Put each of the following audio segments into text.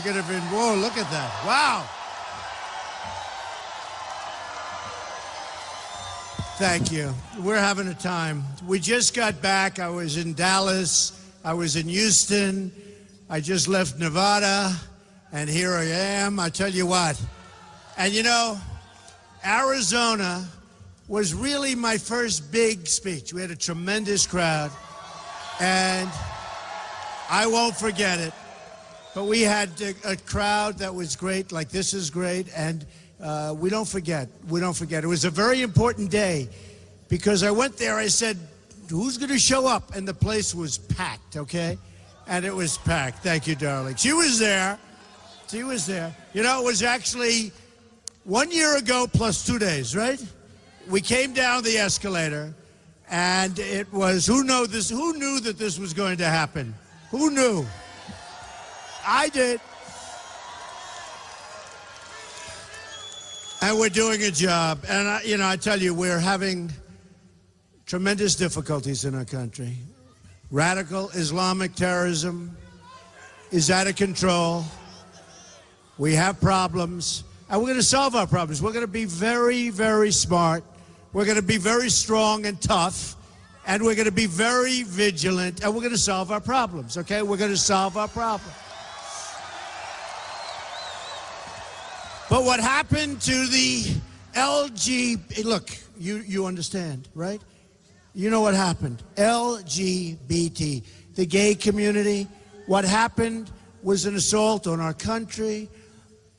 could have been, whoa, look at that. Wow. Thank you. We're having a time. We just got back. I was in Dallas. I was in Houston. I just left Nevada. And here I am. I tell you what. And you know, Arizona was really my first big speech. We had a tremendous crowd. And I won't forget it. But we had a crowd that was great, like this is great. And we don't forget. We don't forget. It was a very important day because I went there. I said, who's going to show up? And the place was packed, okay? And it was packed. Thank you, darling. She was there. She was there. You know, it was actually 1 year ago plus 2 days, right? We came down the escalator, and it was, who knew that this was going to happen? Who knew? I did. And we're doing a job. And, I tell you, we're having tremendous difficulties in our country. Radical Islamic terrorism is out of control. We have problems. And we're going to solve our problems. We're going to be very, very smart. We're going to be very strong and tough. And we're going to be very vigilant. And we're going to solve our problems, okay? We're going to solve our problems. But what happened to the LGBT, look, you understand, right? You know what happened. LGBT, the gay community, what happened was an assault on our country.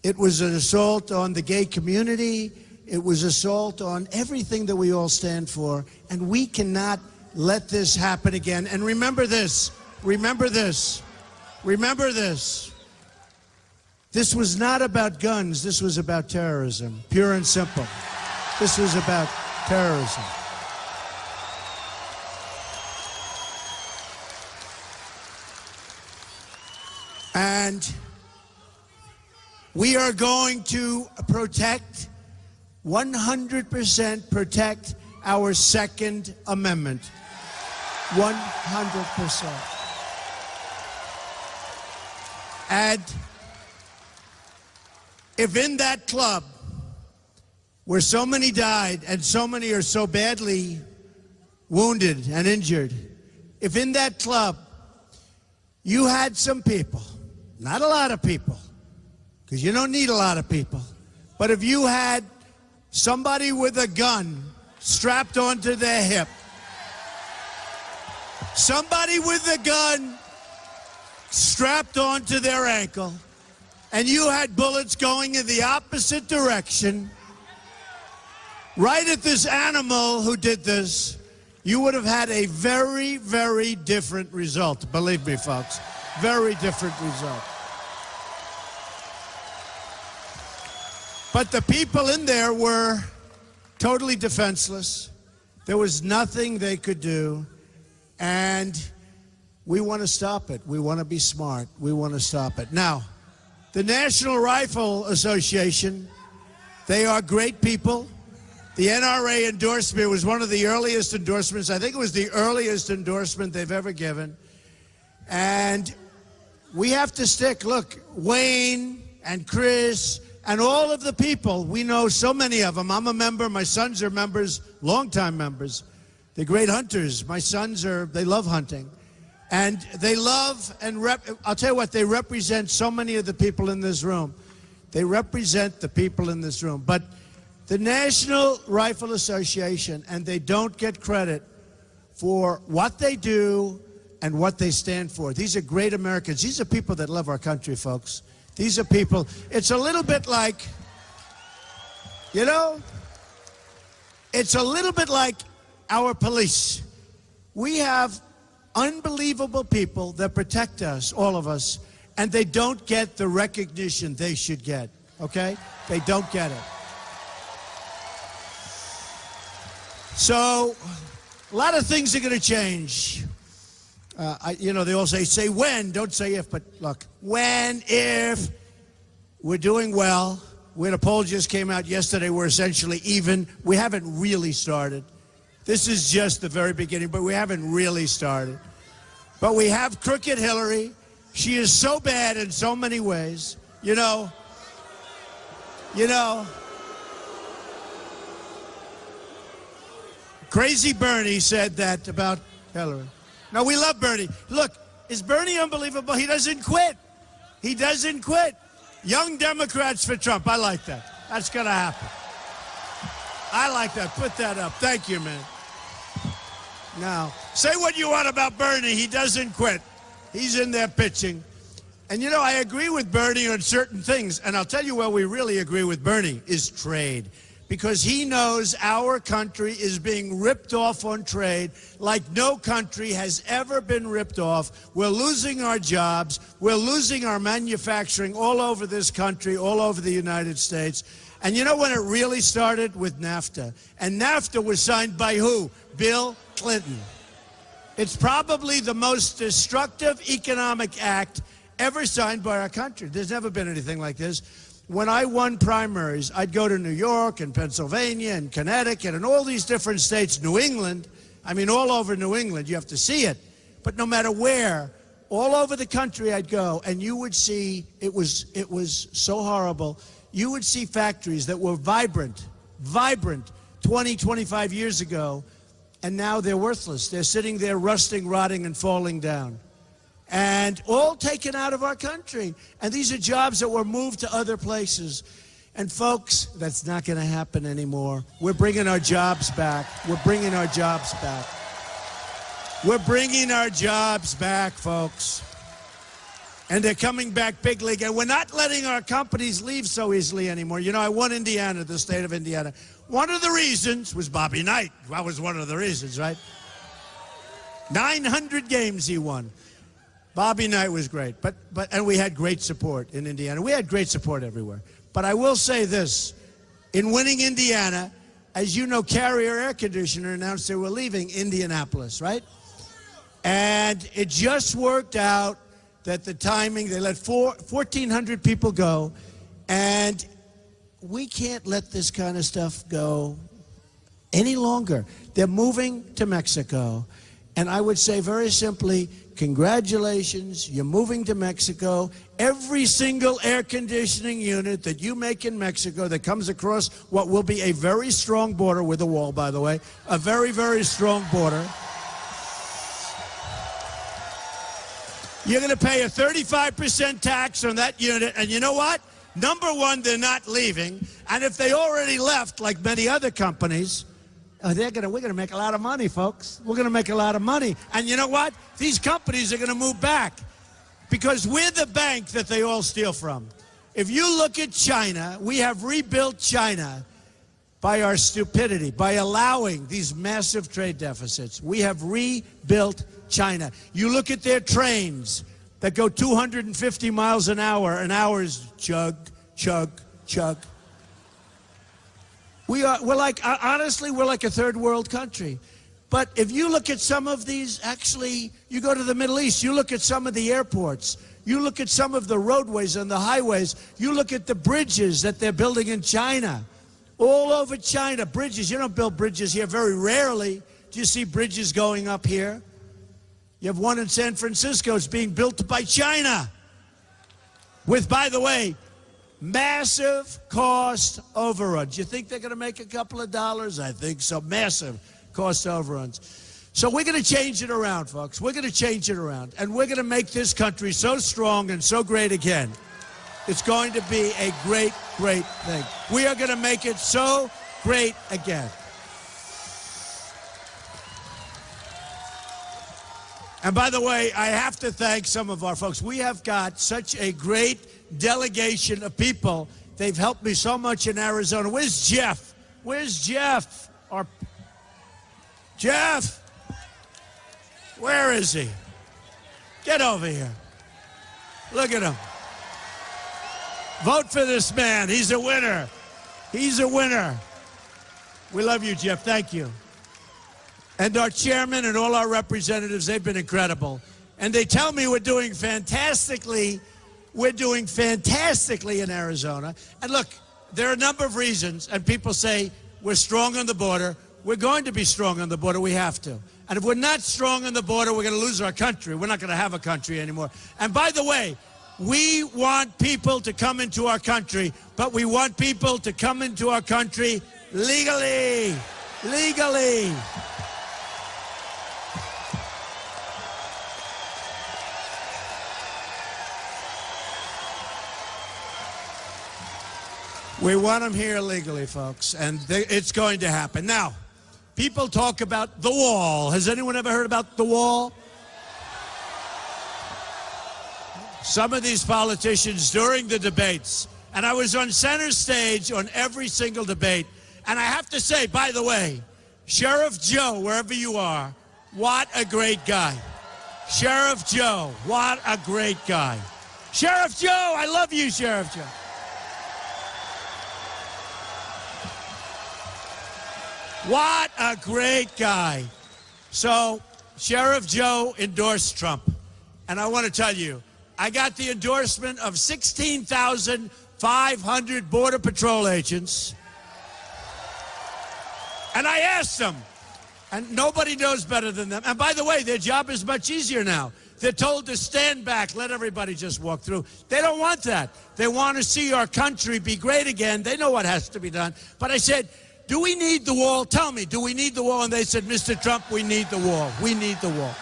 It was an assault on the gay community. It was assault on everything that we all stand for. And we cannot let this happen again. And remember this, remember this, remember this. This was not about guns. This was about terrorism, pure and simple. This was about terrorism. And we are going to protect, 100% protect our Second Amendment. 100%. And if in that club where so many died and so many are so badly wounded and injured, if in that club you had some people, not a lot of people, because you don't need a lot of people, but if you had somebody with a gun strapped onto their hip, somebody with a gun strapped onto their ankle, and you had bullets going in the opposite direction, right at this animal who did this, you would have had a very, very different result. Believe me, folks, very different result. But the people in there were totally defenseless. There was nothing they could do, and we want to stop it. We want to be smart. We want to stop it. Now, the National Rifle Association, they are great people. The NRA endorsement was one of the earliest endorsements. I think it was the earliest endorsement they've ever given. And we have to stick. Look, Wayne and Chris and all of the people, we know so many of them. I'm a member. My sons are members, longtime members. They're great hunters. My sons they love hunting. And they love and I'll tell you what, they represent so many of the people in this room. They represent the people in this room. But the National Rifle Association, and they don't get credit for what they do and what they stand for. These are great Americans. These are people that love our country, folks. These are people, it's a little bit like, you know, it's a little bit like our police. We have unbelievable people that protect us, all of us, and they don't get the recognition they should get, okay? They don't get it. So, a lot of things are going to change. You know, they all say when, don't say if, but look, when, if, we're doing well. We had a poll just came out yesterday, we're essentially even. We haven't really started. This is just the very beginning, but we haven't really started. But we have crooked Hillary. She is so bad in so many ways. You know, Crazy Bernie said that about Hillary. No, we love Bernie. Look, is Bernie unbelievable? He doesn't quit. He doesn't quit. Young Democrats for Trump. I like that. That's going to happen. I like that. Put that up. Thank you, man. Now, say what you want about Bernie. He doesn't quit. He's in there pitching. And, you know, I agree with Bernie on certain things. And I'll tell you where we really agree with Bernie is trade. Because he knows our country is being ripped off on trade like no country has ever been ripped off. We're losing our jobs. We're losing our manufacturing all over this country, all over the United States. And you know when it really started? With NAFTA. And NAFTA was signed by who? Bill Clinton. It's probably the most destructive economic act ever signed by our country. There's never been anything like this. When I won primaries, I'd go to New York and Pennsylvania and Connecticut and all these different states, New England. I mean, all over New England, you have to see it. But no matter where, all over the country I'd go, and you would see, it was so horrible. You would see factories that were vibrant 20, 25 years ago, and now they're worthless. They're sitting there rusting, rotting, and falling down. And all taken out of our country. And these are jobs that were moved to other places. And folks, that's not going to happen anymore. We're bringing our jobs back. We're bringing our jobs back. We're bringing our jobs back, folks. And they're coming back big league. And we're not letting our companies leave so easily anymore. You know, I won Indiana, the state of Indiana. One of the reasons was Bobby Knight. That was one of the reasons, right? 900 games he won. Bobby Knight was great, and we had great support in Indiana. We had great support everywhere. But I will say this, in winning Indiana, as you know, Carrier Air Conditioner announced they were leaving Indianapolis, right? And it just worked out that the timing, they let 1,400 people go, and we can't let this kind of stuff go any longer. They're moving to Mexico. And I would say very simply, congratulations, you're moving to Mexico. Every single air conditioning unit that you make in Mexico that comes across what will be a very strong border with a wall, by the way, a very, very strong border. You're going to pay a 35% tax on that unit. And you know what? Number one, they're not leaving. And if they already left, like many other companies, we're going to make a lot of money, folks. We're going to make a lot of money. And you know what? These companies are going to move back because we're the bank that they all steal from. If you look at China, we have rebuilt China by our stupidity, by allowing these massive trade deficits. We have rebuilt China. You look at their trains that go 250 miles an hour, and ours chug, chug, chug. Honestly, we're like a third world country. But if you look at some of these, actually, you go to the Middle East, you look at some of the airports, you look at some of the roadways and the highways, you look at the bridges that they're building in China. All over China, bridges. You don't build bridges here very rarely. Do you see bridges going up here? You have one in San Francisco. It's being built by China. With, by the way, massive cost overruns. You think they're going to make a couple of dollars? I think so. Massive cost overruns. So we're going to change it around, folks. We're going to change it around. And we're going to make this country so strong and so great again. It's going to be a great, great thing. We are going to make it so great again. And by the way, I have to thank some of our folks. We have got such a great delegation of people. They've helped me so much in Arizona. Where's Jeff? Where's Jeff? Jeff? Where is he? Get over here. Look at him. Vote for this man. He's a winner. He's a winner. We love you, Jeff. Thank you. And our chairman and all our representatives, they've been incredible. And they tell me we're doing fantastically. We're doing fantastically in Arizona. And look, there are a number of reasons, and people say we're strong on the border. We're going to be strong on the border. We have to. And if we're not strong on the border, we're going to lose our country. We're not going to have a country anymore. And by the way, we want people to come into our country, but we want people to come into our country legally. Legally. We want them here legally, folks, and it's going to happen. Now, people talk about the wall. Has anyone ever heard about the wall? Some of these politicians during the debates, and I was on center stage on every single debate, and I have to say, by the way, Sheriff Joe, wherever you are, what a great guy. Sheriff Joe, what a great guy. Sheriff Joe, I love you, Sheriff Joe. What a great guy. So, Sheriff Joe endorsed Trump. And I want to tell you, I got the endorsement of 16,500 Border Patrol agents. And I asked them, and nobody knows better than them. And by the way, their job is much easier now. They're told to stand back, let everybody just walk through. They don't want that. They want to see our country be great again. They know what has to be done. But I said, do we need the wall? Tell me, do we need the wall? And they said, Mr. Trump, we need the wall. We need the wall.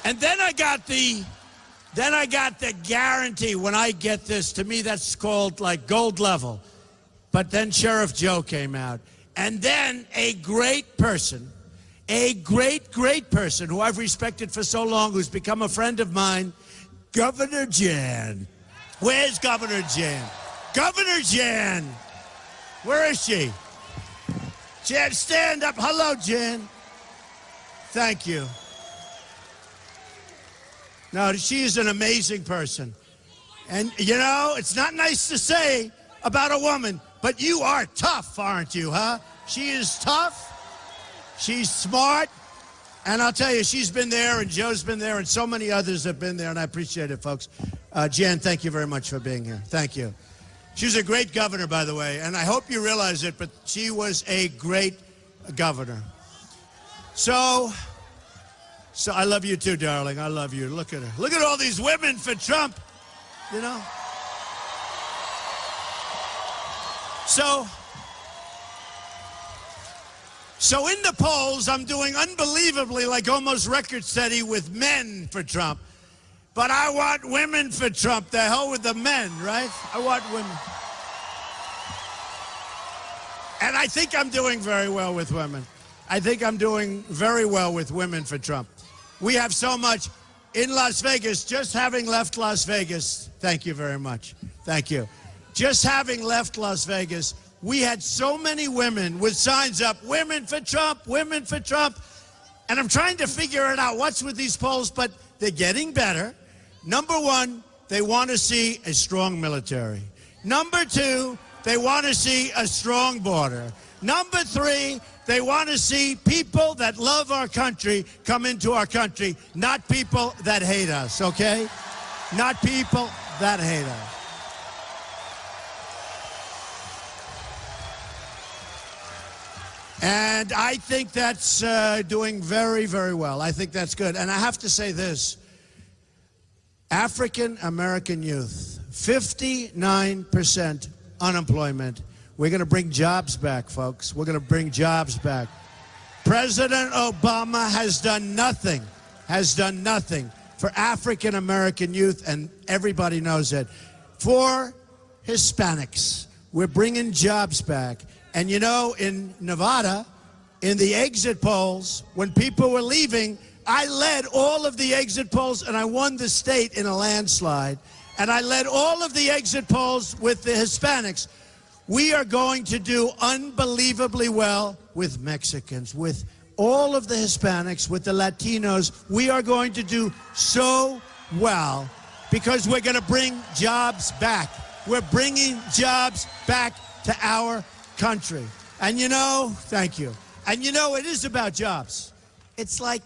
And then I got the guarantee when I get this. To me, that's called like gold level. But then Sheriff Joe came out. And then a great person, a great person who I've respected for so long, who's become a friend of mine, Governor Jan. Where's Governor Jan? Governor Jan. Where is she? Jan, stand up. Hello, Jan. Thank you. No, she is an amazing person. And, you know, it's not nice to say about a woman, but you are tough, aren't you, huh? She is tough. She's smart. And I'll tell you, she's been there, and Joe's been there, and so many others have been there, and I appreciate it, folks. Jan, thank you very much for being here. Thank you. She was a great governor, by the way, and I hope you realize it, but she was a great governor. So I love you too, darling. I love you. Look at her. Look at all these women for Trump, you know. So in the polls, I'm doing unbelievably, like almost record steady with men for Trump. But I want women for Trump. The hell with the men, right? I want women. And I think I'm doing very well with women. I think I'm doing very well with women for Trump. We have so much in Las Vegas, just having left Las Vegas. Thank you very much. Thank you. Just having left Las Vegas, we had so many women with signs up, women for Trump, women for Trump. And I'm trying to figure it out, what's with these polls, but they're getting better. Number one, they want to see a strong military. Number two, they want to see a strong border. Number three, they want to see people that love our country come into our country, not people that hate us, okay? Not people that hate us. And I think that's doing very, very well. I think that's good. And I have to say this. African American youth, 59% unemployment. We're going to bring jobs back, folks. We're going to bring jobs back. President Obama has done nothing for African American youth, and everybody knows it. For Hispanics, we're bringing jobs back. And you know, in Nevada, in the exit polls, when people were leaving, I led all of the exit polls, and I won the state in a landslide. And I led all of the exit polls with the Hispanics. We are going to do unbelievably well with Mexicans, with all of the Hispanics, with the Latinos. We are going to do so well because we're going to bring jobs back. We're bringing jobs back to our country. And you know, thank you. And you know, it is about jobs. That's like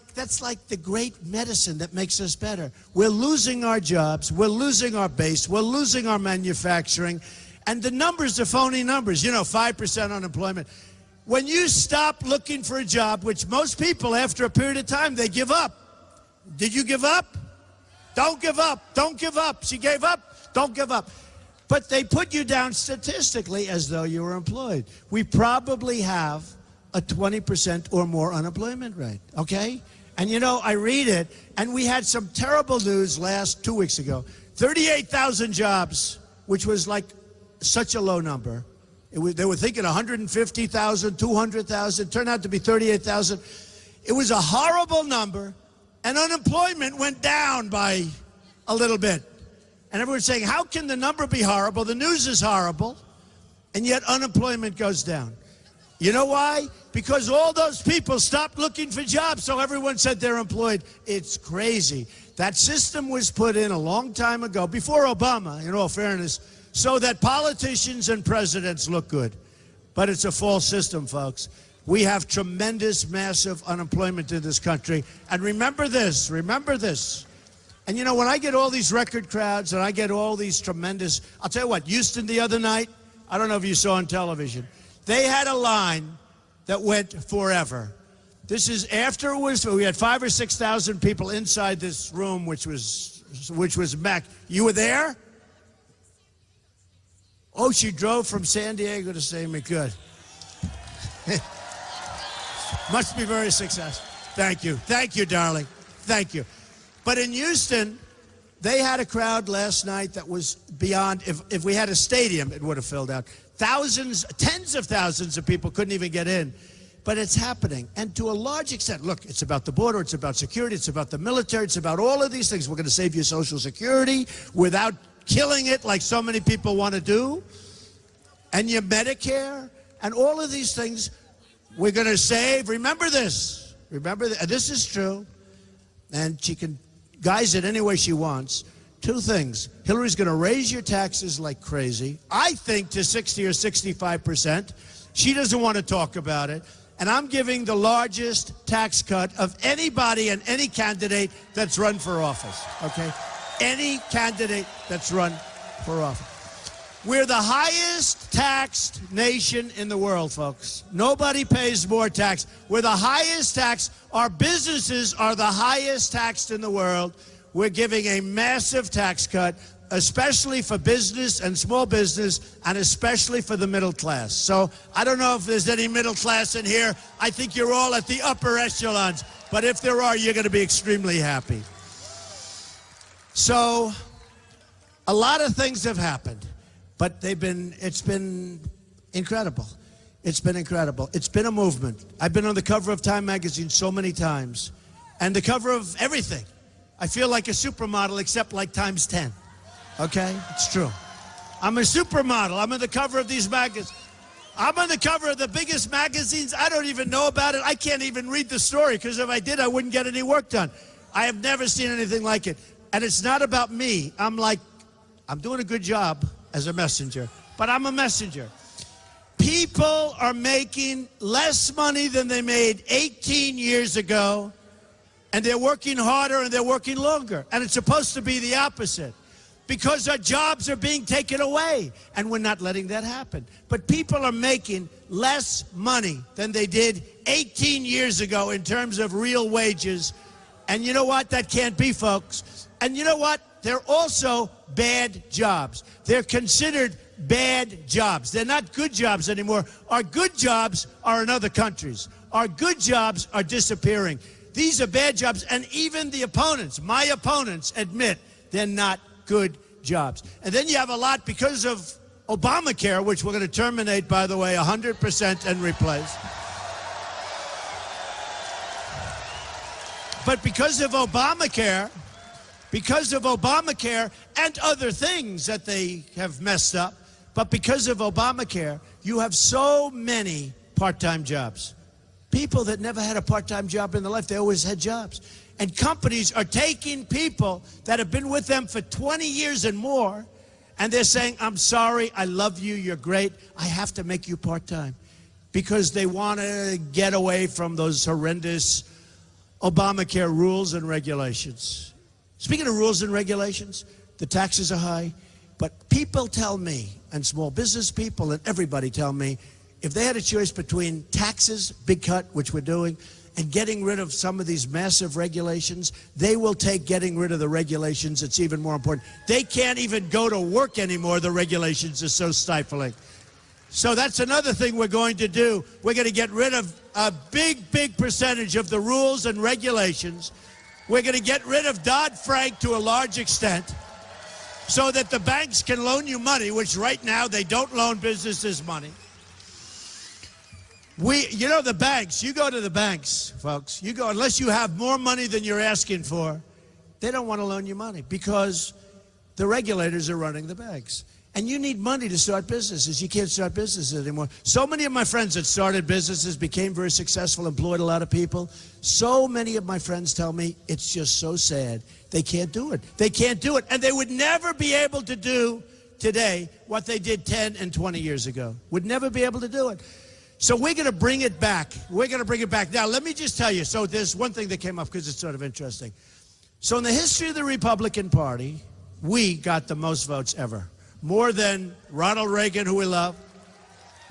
the great medicine that makes us better. We're losing our jobs, we're losing our base, we're losing our manufacturing, and the numbers are phony numbers. You know, 5% unemployment. When you stop looking for a job, which most people, after a period of time, they give up. Did you give up? Don't give up. Don't give up. She gave up. Don't give up. But they put you down statistically as though you were employed. We probably have a 20% or more unemployment rate, okay? And you know, I read it, and we had some terrible news 2 weeks ago. 38,000 jobs, which was like such a low number. They were thinking 150,000, 200,000, turned out to be 38,000. It was a horrible number, and unemployment went down by a little bit. And everyone's saying, how can the number be horrible? The news is horrible, and yet unemployment goes down. You know why? Because all those people stopped looking for jobs, so everyone said they're employed. It's crazy. That system was put in a long time ago, before Obama, in all fairness, so that politicians and presidents look good. But it's a false system, folks. We have tremendous, massive unemployment in this country. And remember this, remember this. And you know, when I get all these record crowds and I get all these tremendous, I'll tell you what, Houston the other night, I don't know if you saw on television, they had a line that went forever. This is after we had 5,000 or 6,000 people inside this room, which was Mac. You were there? Oh, she drove from San Diego to St. Good. Must be very successful. Thank you. Thank you, darling. Thank you. But in Houston, they had a crowd last night that was beyond, if we had a stadium, it would have filled out. Thousands, tens of thousands of people couldn't even get in. But it's happening. And to a large extent, look, it's about the border, it's about security, it's about the military, it's about all of these things. We're going to save you Social Security without killing it like so many people want to do. And your Medicare, and all of these things we're going to save. Remember this. Remember, this is true. And she can guise it any way she wants. Two things. Hillary's going to raise your taxes like crazy. I think to 60 or 65%. She doesn't want to talk about it. And I'm giving the largest tax cut of anybody and any candidate that's run for office, okay? Any candidate that's run for office. We're the highest taxed nation in the world, folks. Nobody pays more tax. We're the highest tax. Our businesses are the highest taxed in the world. We're giving a massive tax cut, especially for business and small business, and especially for the middle class. So I don't know if there's any middle class in here. I think you're all at the upper echelons. But if there are, you're going to be extremely happy. So a lot of things have happened, but it's been incredible. It's been incredible. It's been a movement. I've been on the cover of Time magazine so many times, and the cover of everything. I feel like a supermodel, except like times 10. Okay? It's true. I'm a supermodel. I'm on the cover of these magazines. I'm on the cover of the biggest magazines. I don't even know about it. I can't even read the story, because if I did, I wouldn't get any work done. I have never seen anything like it. And it's not about me. I'm doing a good job as a messenger, but I'm a messenger. People are making less money than they made 18 years ago, and they're working harder and they're working longer. And it's supposed to be the opposite, because our jobs are being taken away, and we're not letting that happen. But people are making less money than they did 18 years ago in terms of real wages. And you know what? That can't be, folks. And you know what? They're also bad jobs. They're considered bad jobs. They're not good jobs anymore. Our good jobs are in other countries. Our good jobs are disappearing. These are bad jobs, and even the opponents, my opponents, admit they're not good jobs. And then you have a lot because of Obamacare, which we're going to terminate, by the way, 100% and replace. But because of Obamacare and other things that they have messed up, but because of Obamacare, you have so many part-time jobs. People that never had a part-time job in their life, they always had jobs. And companies are taking people that have been with them for 20 years and more, and they're saying, I'm sorry, I love you, you're great, I have to make you part-time. Because they want to get away from those horrendous Obamacare rules and regulations. Speaking of rules and regulations, the taxes are high, but people tell me, and small business people and everybody tell me, if they had a choice between taxes, big cut, which we're doing, and getting rid of some of these massive regulations, they will take getting rid of the regulations. It's even more important. They can't even go to work anymore. The regulations are so stifling. So that's another thing we're going to do. We're going to get rid of a big, big percentage of the rules and regulations. We're going to get rid of Dodd-Frank to a large extent so that the banks can loan you money, which right now they don't loan businesses money. You know, the banks, you go to the banks, folks, you go, unless you have more money than you're asking for, they don't want to loan you money because the regulators are running the banks. And you need money to start businesses. You can't start businesses anymore. So many of my friends that started businesses, became very successful, employed a lot of people. So many of my friends tell me it's just so sad. They can't do it. They can't do it. And they would never be able to do today what they did 10 and 20 years ago. Would never be able to do it. So we're going to bring it back. We're going to bring it back. Now, let me just tell you. So there's one thing that came up because it's sort of interesting. So in the history of the Republican Party, we got the most votes ever. More than Ronald Reagan, who we love,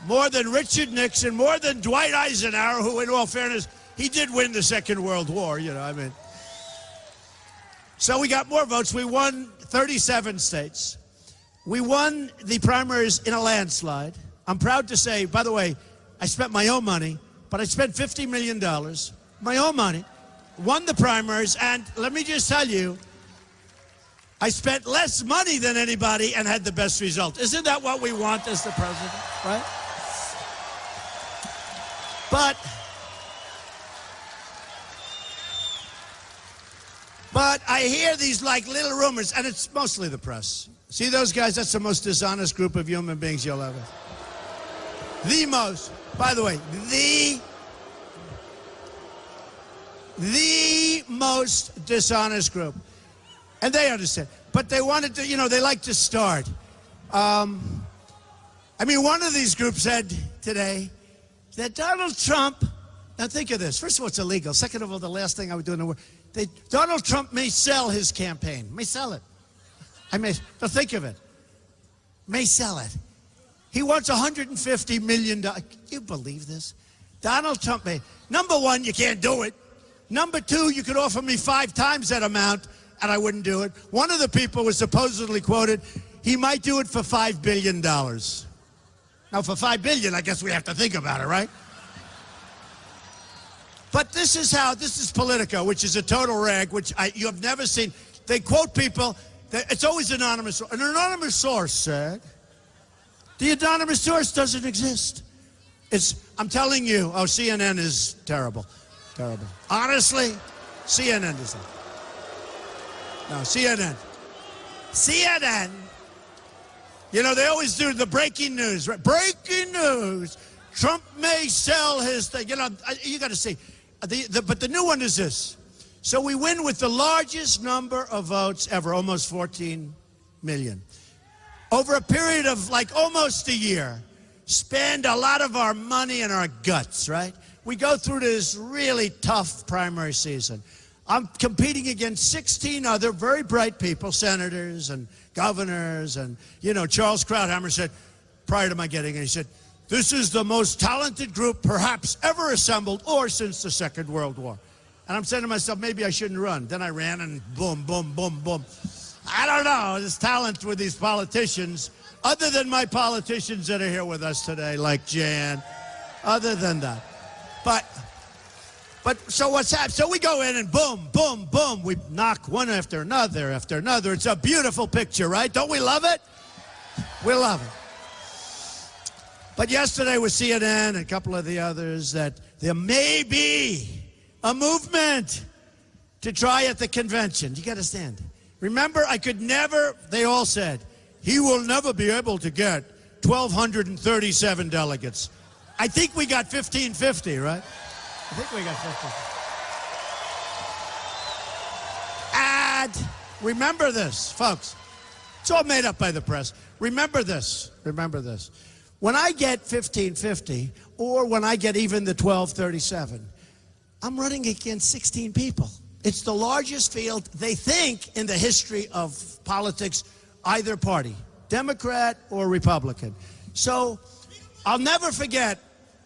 more than Richard Nixon, more than Dwight Eisenhower, who, in all fairness, he did win the Second World War, you know, I mean. So we got more votes. We won 37 states. We won the primaries in a landslide. I'm proud to say, by the way, I spent my own money, but I spent $50 million, my own money, won the primaries, and let me just tell you, I spent less money than anybody and had the best result. Isn't that what we want as the president, right? But I hear these like little rumors, and it's mostly the press. See those guys? That's the most dishonest group of human beings you'll ever. The most, by the way, the most dishonest group. And they understand. But they wanted to, you know, they like to start. I mean, one of these groups said today that Donald Trump, now think of this. First of all, it's illegal. Second of all, the last thing I would do in the world, Donald Trump may sell his campaign. May sell it. Now think of it. May sell it. He wants $150 million. Can you believe this? Donald Trump may. Number one, you can't do it. Number two, you could offer me 5 times that amount, and I wouldn't do it. One of the people was supposedly quoted, he might do it for $5 billion. Now, for $5 billion, I guess we have to think about it, right? But this is Politico, which is a total rag, which you have never seen. They quote people, it's always anonymous. An anonymous source said, the anonymous source doesn't exist. I'm telling you, CNN is terrible. Terrible. Honestly, CNN is not. No, CNN. You know, they always do the breaking news, right? Breaking news. Trump may sell his thing. You know, you got to see. But the new one is this. So we win with the largest number of votes ever, almost 14 million. Over a period of like almost a year, spend a lot of our money and our guts, right? We go through this really tough primary season. I'm competing against 16 other very bright people, senators and governors, and, you know, Charles Krauthammer said, prior to my getting it, he said, this is the most talented group perhaps ever assembled or since the Second World War. And I'm saying to myself, maybe I shouldn't run. Then I ran and boom, boom, boom, boom. I don't know, this talent with these politicians, other than my politicians that are here with us today, like Jan, other than that. But so what's happened? So we go in and boom, boom, boom. We knock one after another after another. It's a beautiful picture, right? Don't we love it? We love it. But yesterday with CNN and a couple of the others that there may be a movement to try at the convention. You got to stand. Remember, they all said, he will never be able to get 1,237 delegates. I think we got 1,550, right? I think we got 50. And remember this, folks. It's all made up by the press. Remember this. Remember this. When I get 1,550, or when I get even the 1,237, I'm running against 16 people. It's the largest field, they think, in the history of politics, either party, Democrat or Republican. So I'll never forget,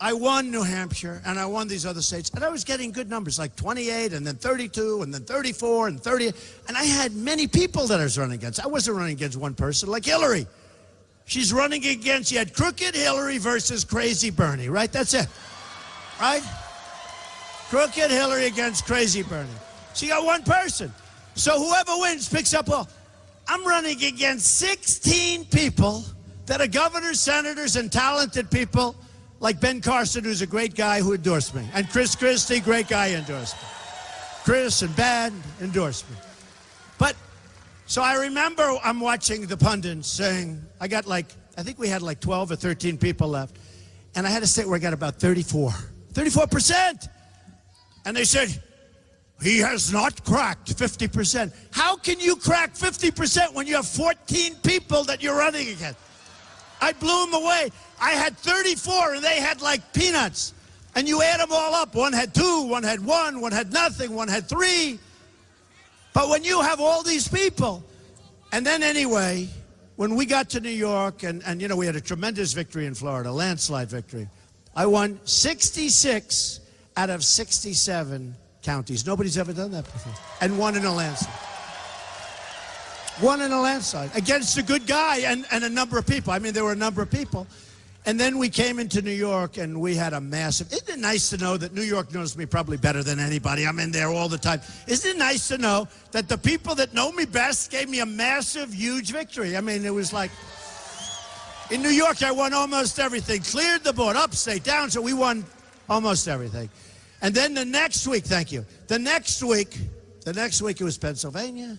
I won New Hampshire, and I won these other states, and I was getting good numbers, like 28, and then 32, and then 34, and 30, and I had many people that I was running against. I wasn't running against one person, like Hillary. She's running against, you had crooked Hillary versus crazy Bernie, right? That's it, right? Crooked Hillary against crazy Bernie. So you got one person. So whoever wins picks up all. I'm running against 16 people that are governors, senators, and talented people, like Ben Carson, who's a great guy who endorsed me. And Chris Christie, great guy, endorsed me. Chris and Ben endorsed me. But, so I remember I'm watching the pundits saying, I think we had like 12 or 13 people left. And I had a state where I got about 34%. And they said, he has not cracked 50%. How can you crack 50% when you have 14 people that you're running against? I blew them away. I had 34 and they had like peanuts. And you add them all up. One had 2, one had 1, one had nothing, one had 3. But when you have all these people, and then anyway, when we got to New York, and you know, we had a tremendous victory in Florida, landslide victory. I won 66 out of 67 counties. Nobody's ever done that before. And won in a landslide. Won in a landslide against a good guy and a number of people. I mean, there were a number of people. And then we came into New York and we had a massive, isn't it nice to know that New York knows me probably better than anybody? I'm in there all the time. Isn't it nice to know that the people that know me best gave me a massive, huge victory? I mean, it was like, in New York, I won almost everything. Cleared the board, upstate, down, so we won almost everything. And then the next week, thank you, the next week it was Pennsylvania,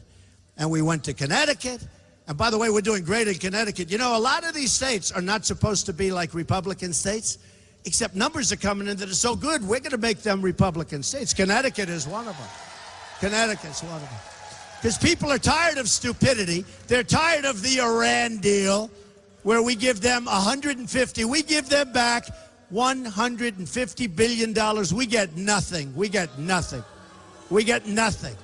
and we went to Connecticut. And by the way, we're doing great in Connecticut. You know, a lot of these states are not supposed to be like Republican states, except numbers are coming in that are so good, we're going to make them Republican states. Connecticut is one of them. Connecticut's one of them. Because people are tired of stupidity. They're tired of the Iran deal, where we give them 150. We give them back $150 billion. We get nothing. We get nothing. We get nothing.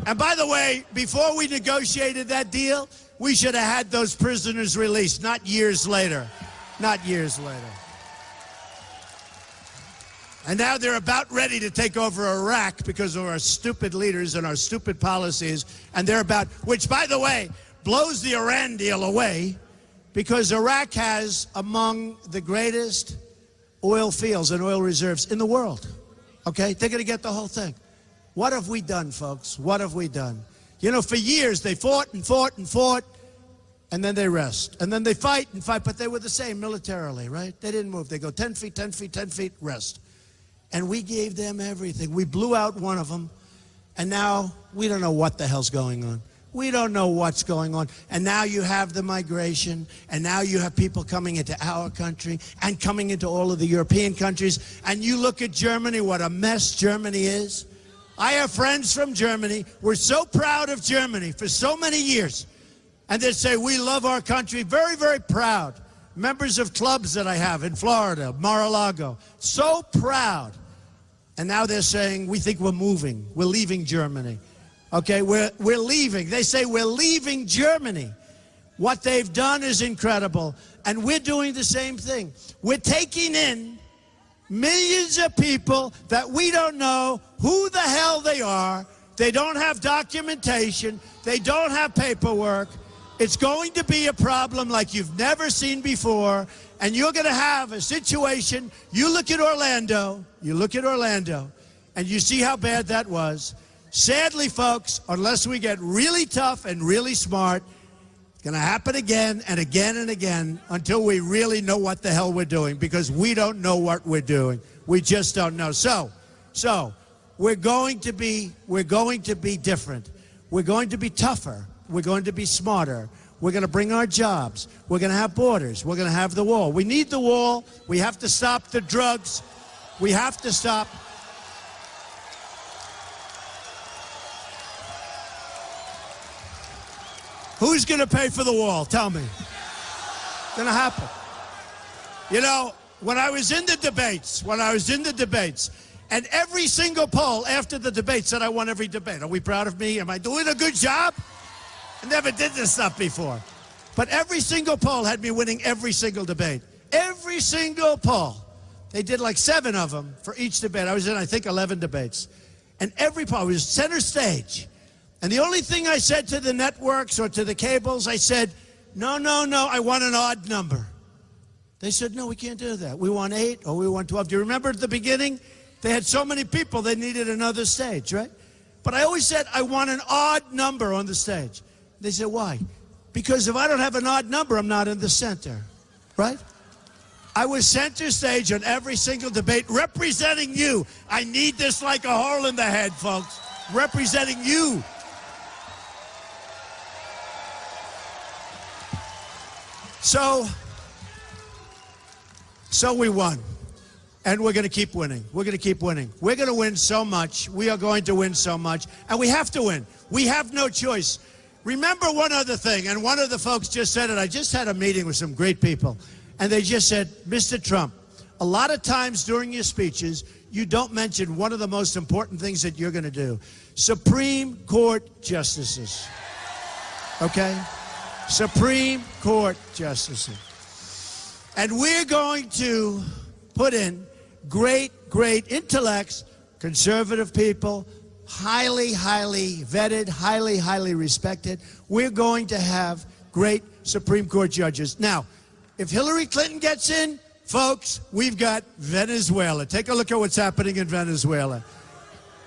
And by the way, before we negotiated that deal, we should have had those prisoners released, not years later. Not years later. And now they're about ready to take over Iraq because of our stupid leaders and our stupid policies. And they're about, which by the way, blows the Iran deal away, because Iraq has among the greatest oil fields and oil reserves in the world. Okay? They're going to get the whole thing. What have we done, folks? What have we done? You know, for years they fought and fought and fought, and then they rest. And then they fight and fight, but they were the same militarily, right? They didn't move. They go 10 feet, 10 feet, 10 feet, rest. And we gave them everything. We blew out one of them, and now we don't know what the hell's going on. We don't know what's going on. And now you have the migration, and now you have people coming into our country and coming into all of the European countries. And you look at Germany, what a mess Germany is. I have friends from Germany. We're so proud of Germany for so many years. And they say, we love our country. Very, very proud. Members of clubs that I have in Florida, Mar-a-Lago. So proud. And now they're saying, we think we're moving. We're leaving Germany. Okay, we're leaving. They say we're leaving Germany. What they've done is incredible. And we're doing the same thing. We're taking in millions of people that we don't know who the hell they are. They don't have documentation. They don't have paperwork. It's going to be a problem like you've never seen before. And you're going to have a situation. You look at Orlando, and you see how bad that was. Sadly, folks, unless we get really tough and really smart, it's going to happen again and again and again until we really know what the hell we're doing, because we don't know what we're doing. We just don't know. So we're going to be different. We're going to be tougher. We're going to be smarter. We're going to bring our jobs. We're going to have borders. We're going to have the wall. We need the wall. We have to stop the drugs. We have to stop. Who's going to pay for the wall? Tell me. It's going to happen. You know, when I was in the debates, and every single poll after the debate said I won every debate. Are we proud of me? Am I doing a good job? I never did this stuff before. But every single poll had me winning every single debate. every single poll, they did like 7 of them for each debate. I was in, I think, 11 debates. And every poll was center stage. And the only thing I said to the networks or to the cables, I said, no, no, no, I want an odd number. They said, no, we can't do that. We want 8 or we want 12. Do you remember at the beginning? They had so many people, they needed another stage, right? But I always said, I want an odd number on the stage. They said, why? Because if I don't have an odd number, I'm not in the center, right? I was center stage on every single debate, representing you. I need this like a hole in the head, folks. Representing you. So we won. And we're going to keep winning. We're going to keep winning. We're going to win so much. We are going to win so much. And we have to win. We have no choice. Remember one other thing, and one of the folks just said it. I just had a meeting with some great people, and they just said, Mr. Trump, a lot of times during your speeches, you don't mention one of the most important things that you're going to do. Supreme Court justices. Okay? Supreme Court justices. And we're going to put in great intellects, conservative people, highly vetted, highly respected. We're going to have great Supreme Court judges. Now, if Hillary Clinton gets in, folks, we've got Venezuela. Take a look at what's happening in Venezuela.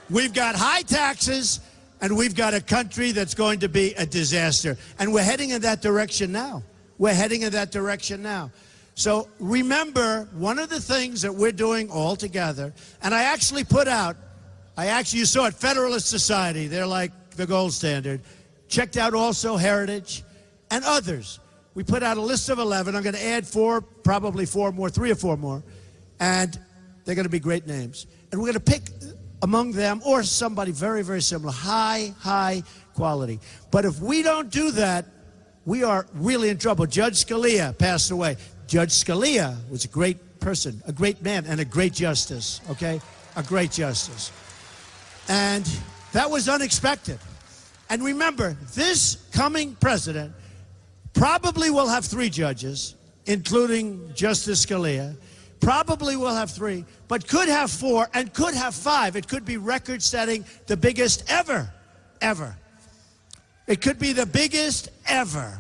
We've got high taxes, and we've got a country that's going to be a disaster. And we're heading in that direction now. We're heading in that direction now. So remember, one of the things that we're doing all together, and I actually put out, you saw it, Federalist Society, they're like the gold standard. Checked out also Heritage and others. We put out a list of 11. I'm going to add 4, probably 4 more, 3 or 4 more. And they're going to be great names. And we're going to pick among them or somebody very similar, high quality. But if we don't do that, we are really in trouble. Judge Scalia passed away. Judge Scalia was a great person, a great man, and a great justice, okay? A great justice. And that was unexpected. And remember, this coming president probably will have 3 judges, including Justice Scalia. Probably will have 3, but could have 4 and could have 5. It could be record-setting, the biggest ever. It could be the biggest ever.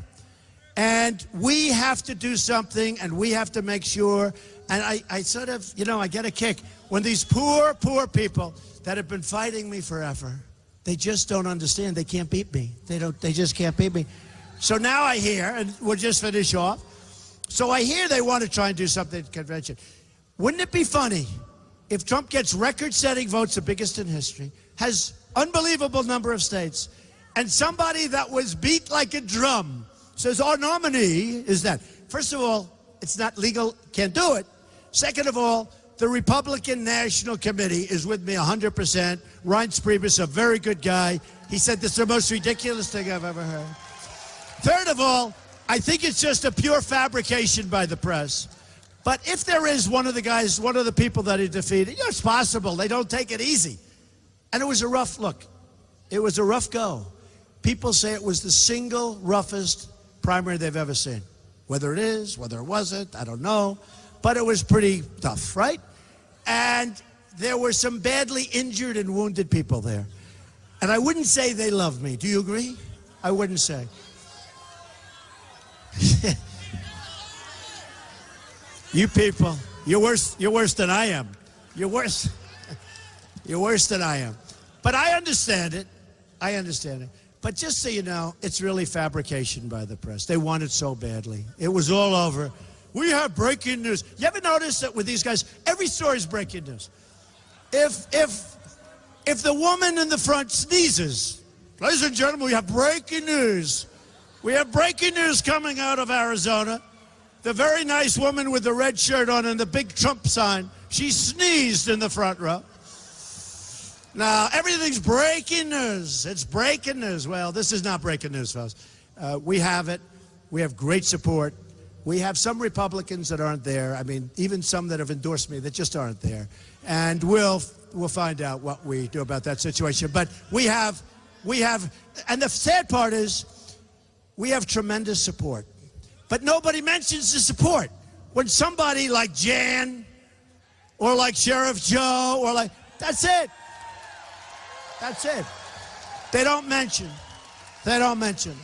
And we have to do something, and we have to make sure, and I sort of, you know, I get a kick when these poor people that have been fighting me forever, they just don't understand. They can't beat me. They just can't beat me. So now I hear, and we'll just finish off, so I hear they want to try and do something at the convention. Wouldn't it be funny if Trump gets record-setting votes, the biggest in history, has unbelievable number of states, and somebody that was beat like a drum says our nominee is that? First of all, it's not legal, can't do it. Second of all, the Republican National Committee is with me 100%. Reince Priebus, a very good guy. He said this is the most ridiculous thing I've ever heard. Third of all, I think it's just a pure fabrication by the press. But if there is one of the guys, one of the people that he defeated, you know, it's possible. They don't take it easy. And it was a rough look. It was a rough go. People say it was the single roughest primary they've ever seen. Whether it is, whether it wasn't, I don't know. But it was pretty tough, right? And there were some badly injured and wounded people there. And I wouldn't say they love me. Do you agree? I wouldn't say. You people, you're worse than I am. You're worse than I am. But I understand it. I understand it. But just so you know, it's really fabrication by the press. They want it so badly. It was all over. We have breaking news. You ever notice that with these guys, every story is breaking news? If the woman in the front sneezes, ladies and gentlemen, we have breaking news. We have breaking news coming out of Arizona. The very nice woman with the red shirt on and the big Trump sign, she sneezed in the front row. Now, everything's breaking news. It's breaking news. Well, this is not breaking news, folks. We have it. We have great support. We have some Republicans that aren't there. I mean, even some that have endorsed me that just aren't there. And we'll find out what we do about that situation. But we have, and the sad part is, we have tremendous support. But nobody mentions the support. when somebody like Jan or like Sheriff Joe or like, that's it. That's it. They don't mention. They don't mention.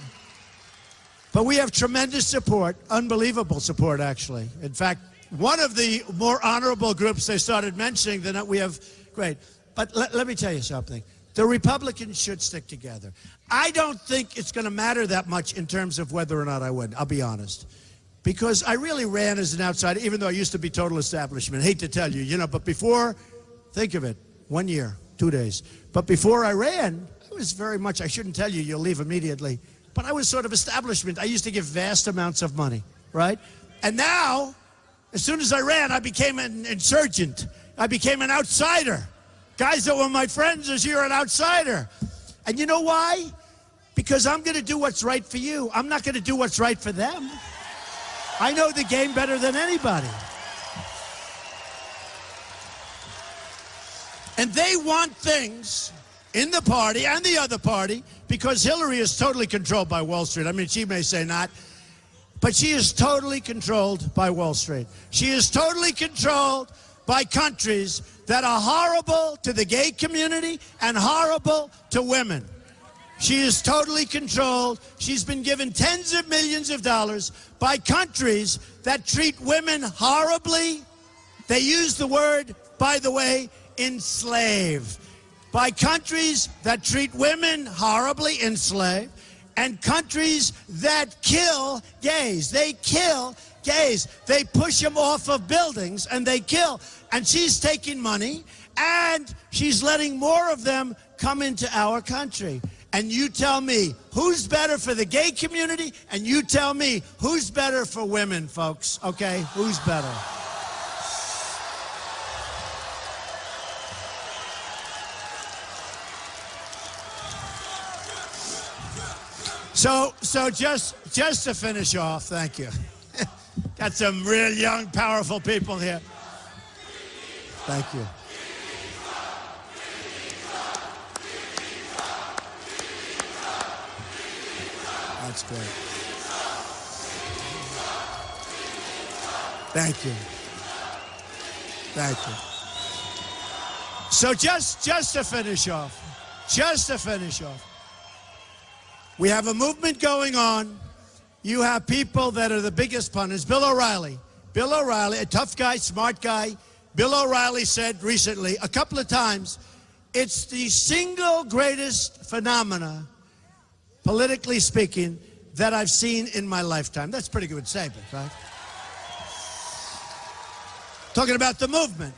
But we have tremendous support, unbelievable support, actually. In fact, one of the more honorable groups they started mentioning, then we have, great. But let me tell you something. The Republicans should stick together. I don't think it's going to matter that much in terms of whether or not I win, I'll be honest. Because I really ran as an outsider, even though I used to be total establishment. Hate to tell you, you know, but before, think of it, 1 year, 2 days. But before I ran, I was very much, I shouldn't tell you, you'll leave immediately. But I was sort of establishment. I used to give vast amounts of money, right? And now, as soon as I ran, I became an insurgent. I became an outsider. Guys that were my friends is you're an outsider. And you know why? Because I'm going to do what's right for you. I'm not going to do what's right for them. I know the game better than anybody. And they want things in the party and the other party because Hillary is totally controlled by Wall Street. I mean, she may say not, but she is totally controlled by Wall Street. She is totally controlled by countries that are horrible to the gay community and horrible to women. She is totally controlled. She's been given tens of millions of dollars by countries that treat women horribly. They use the word, by the way, enslave. By countries that treat women horribly, enslave, and countries that kill gays. They kill gays. They push them off of buildings and they kill. And she's taking money and she's letting more of them come into our country. And you tell me who's better for the gay community, and you tell me who's better for women, folks, okay? Who's better? So just to finish off, thank you. Got some real young, powerful people here. Thank you. That's great. Thank you. Thank you. So just to finish off, we have a movement going on. You have people that are the biggest pundits. Bill O'Reilly, a tough guy, smart guy. Bill O'Reilly said recently, a couple of times, it's the single greatest phenomena, politically speaking, that I've seen in my lifetime. That's a pretty good statement, right? Talking about the movement.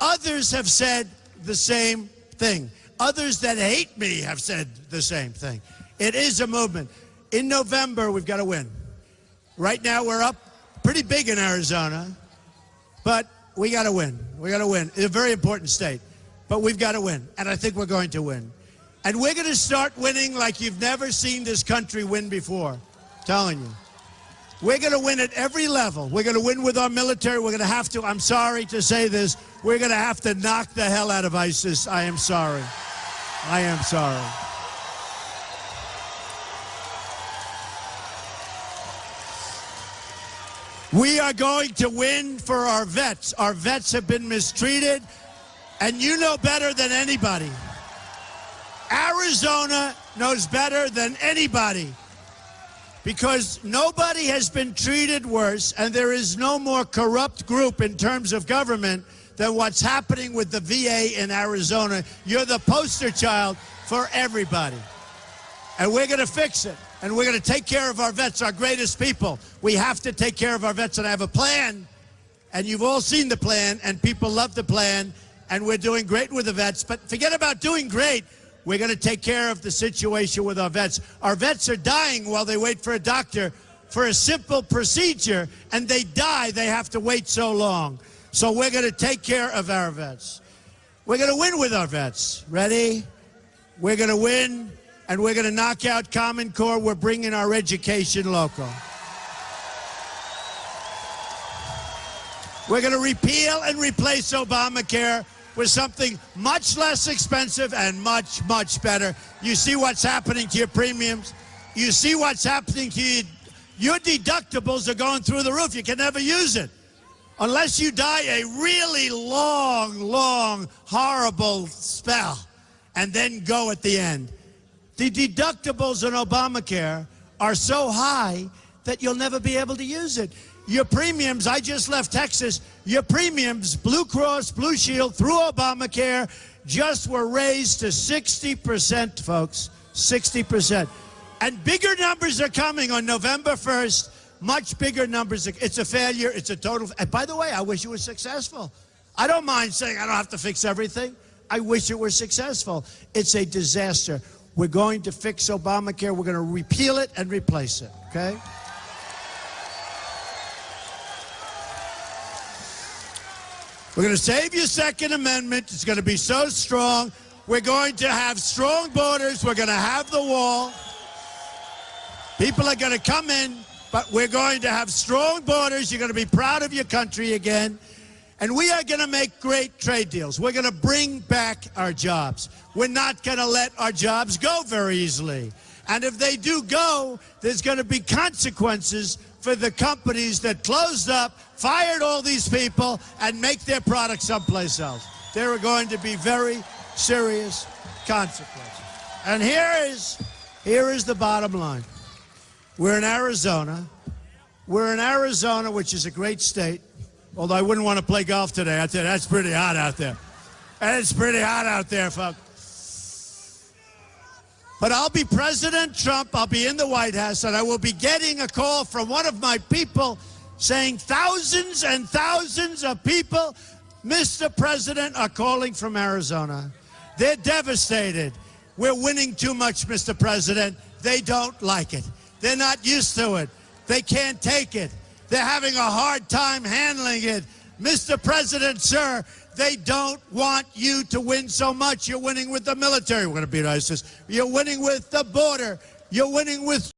Others have said the same thing. Others that hate me have said the same thing. It is a movement. In November, we've got to win. Right now, we're up pretty big in Arizona, but we got to win. We got to win. It's a very important state, but we've got to win, and I think we're going to win. And we're going to start winning like you've never seen this country win before. I'm telling you. We're going to win at every level. We're going to win with our military. We're going to have to, I'm sorry to say this, we're going to have to knock the hell out of ISIS. I am sorry. I am sorry. We are going to win for our vets. Our vets have been mistreated, and you know better than anybody. Arizona knows better than anybody because nobody has been treated worse, and there is no more corrupt group in terms of government than what's happening with the VA in Arizona. You're the poster child for everybody. And we're going to fix it. And we're going to take care of our vets, our greatest people. We have to take care of our vets, and I have a plan. And you've all seen the plan, and people love the plan, and we're doing great with the vets. But forget about doing great. We're going to take care of the situation with our vets. Our vets are dying while they wait for a doctor for a simple procedure, and they die. They have to wait so long. So we're going to take care of our vets. We're going to win with our vets. Ready? We're going to win. And we're going to knock out Common Core. We're bringing our education local. We're going to repeal and replace Obamacare with something much less expensive and much, much better. You see what's happening to your premiums. You see what's happening to your deductibles are going through the roof. You can never use it unless you die a really long, horrible spell and then go at the end. The deductibles on Obamacare are so high that you'll never be able to use it. Your premiums, I just left Texas, your premiums, Blue Cross, Blue Shield, through Obamacare, just were raised to 60%, folks, 60%. And bigger numbers are coming on November 1st, much bigger numbers. It's a failure, it's a total, and by the way, I wish it was successful. I don't mind saying I don't have to fix everything. I wish it were successful. It's a disaster. We're going to fix Obamacare. We're going to repeal it and replace it, okay? We're going to save your Second Amendment. It's going to be so strong. We're going to have strong borders. We're going to have the wall. People are going to come in, but we're going to have strong borders. You're going to be proud of your country again. And we are going to make great trade deals. We're going to bring back our jobs. We're not going to let our jobs go very easily. And if they do go, there's going to be consequences for the companies that closed up, fired all these people, and make their products someplace else. There are going to be very serious consequences. And here is the bottom line. We're in Arizona. We're in Arizona, which is a great state. Although I wouldn't want to play golf today. I tell you, that's pretty hot out there. It's pretty hot out there, folks. But I'll be President Trump. I'll be in the White House, and I will be getting a call from one of my people saying thousands and thousands of people, Mr. President, are calling from Arizona. They're devastated. We're winning too much, Mr. President. They don't like it. They're not used to it. They can't take it. They're having a hard time handling it. Mr. President, sir, they don't want you to win so much. You're winning with the military. We're going to beat ISIS. You're winning with the border. You're winning with